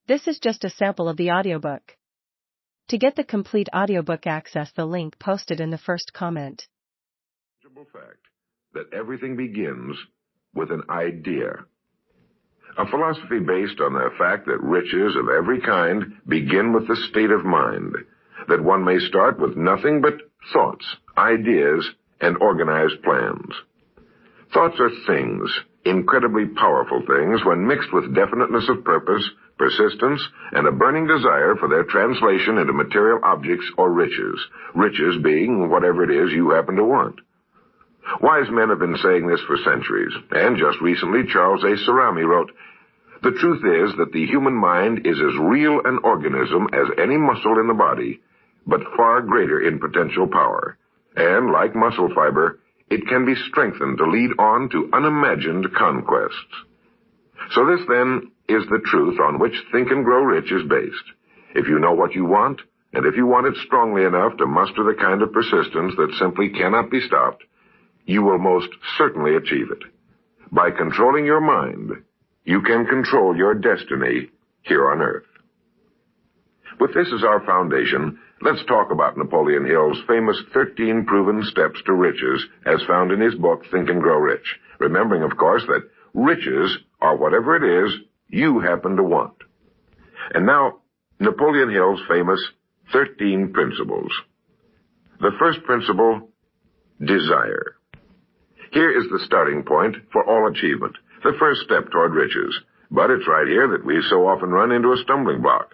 This is just a sample of the audiobook. To get the complete audiobook, access the link posted in the first comment. Fact that everything begins with an idea. A philosophy based on the fact that riches of every kind begin with the state of mind, that one may start with nothing but thoughts, ideas, and organized plans. Thoughts are things, incredibly powerful things, when mixed with definiteness of purpose, persistence, and a burning desire for their translation into material objects or riches being whatever it is you happen to want. Wise men have been saying this for centuries, and just recently Charles A. Cerami wrote, "The truth is that the human mind is as real an organism as any muscle in the body, but far greater in potential power, and like muscle fiber, it can be strengthened to lead on to unimagined conquests." So this, then, is the truth on which Think and Grow Rich is based. If you know what you want, and if you want it strongly enough to muster the kind of persistence that simply cannot be stopped, you will most certainly achieve it. By controlling your mind, you can control your destiny here on Earth. With this as our foundation, let's talk about Napoleon Hill's famous 13 proven steps to riches as found in his book, Think and Grow Rich. Remembering, of course, that riches are whatever it is you happen to want. And now, Napoleon Hill's famous 13 principles. The first principle, desire. Here is the starting point for all achievement, the first step toward riches. But it's right here that we so often run into a stumbling block.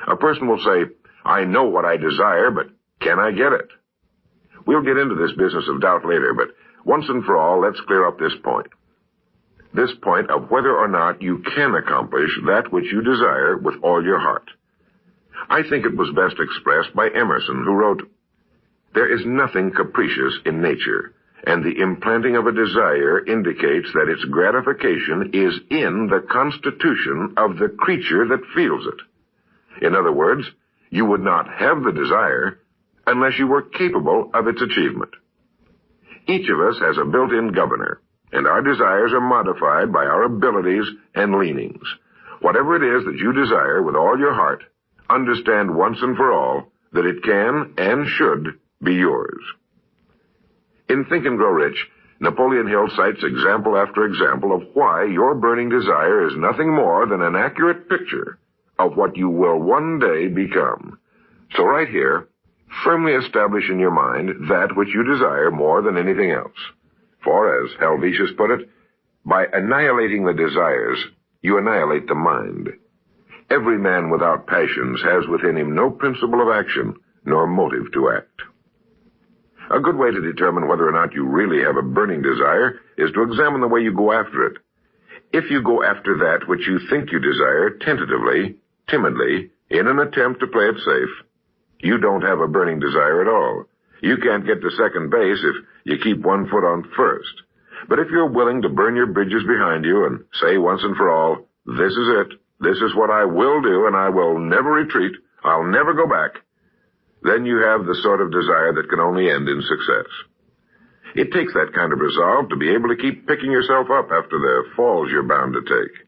A person will say, "I know what I desire, but can I get it?" We'll get into this business of doubt later, but once and for all, let's clear up this point. This point of whether or not you can accomplish that which you desire with all your heart. I think it was best expressed by Emerson, who wrote, "There is nothing capricious in nature, and the implanting of a desire indicates that its gratification is in the constitution of the creature that feels it." In other words, you would not have the desire unless you were capable of its achievement. Each of us has a built-in governor, and our desires are modified by our abilities and leanings. Whatever it is that you desire with all your heart, understand once and for all that it can and should be yours. In Think and Grow Rich, Napoleon Hill cites example after example of why your burning desire is nothing more than an accurate picture of what you will one day become. So right here, firmly establish in your mind that which you desire more than anything else. For, as Helvetius put it, by annihilating the desires, you annihilate the mind. Every man without passions has within him no principle of action, nor motive to act. A good way to determine whether or not you really have a burning desire is to examine the way you go after it. If you go after that which you think you desire tentatively, timidly, in an attempt to play it safe, you don't have a burning desire at all. You can't get to second base if you keep one foot on first. But if you're willing to burn your bridges behind you and say once and for all, "This is it, this is what I will do, and I will never retreat, I'll never go back," then you have the sort of desire that can only end in success. It takes that kind of resolve to be able to keep picking yourself up after the falls you're bound to take.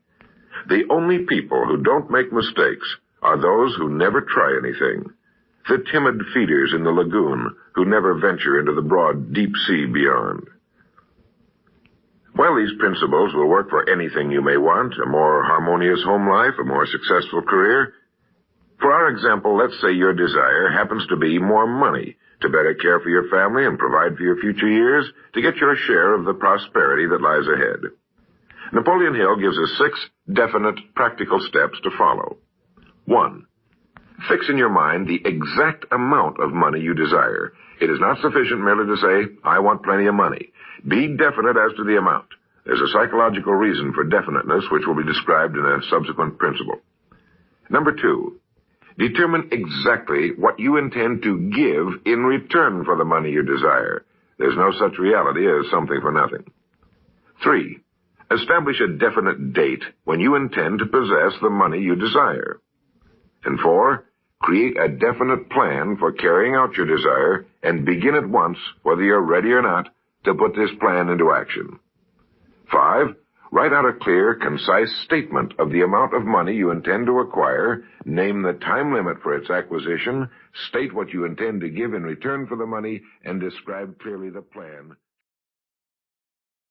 The only people who don't make mistakes are those who never try anything. The timid feeders in the lagoon who never venture into the broad, deep sea beyond. While these principles will work for anything you may want, a more harmonious home life, a more successful career, for our example, let's say your desire happens to be more money, to better care for your family and provide for your future years, to get your share of the prosperity that lies ahead. Napoleon Hill gives us 6 definite, practical steps to follow. 1. Fix in your mind the exact amount of money you desire. It is not sufficient merely to say, "I want plenty of money." Be definite as to the amount. There's a psychological reason for definiteness, which will be described in a subsequent principle. Number 2, determine exactly what you intend to give in return for the money you desire. There's no such reality as something for nothing. 3, establish a definite date when you intend to possess the money you desire. And 4, create a definite plan for carrying out your desire and begin at once, whether you're ready or not, to put this plan into action. 5, Write out a clear, concise statement of the amount of money you intend to acquire, name the time limit for its acquisition, state what you intend to give in return for the money, and describe clearly the plan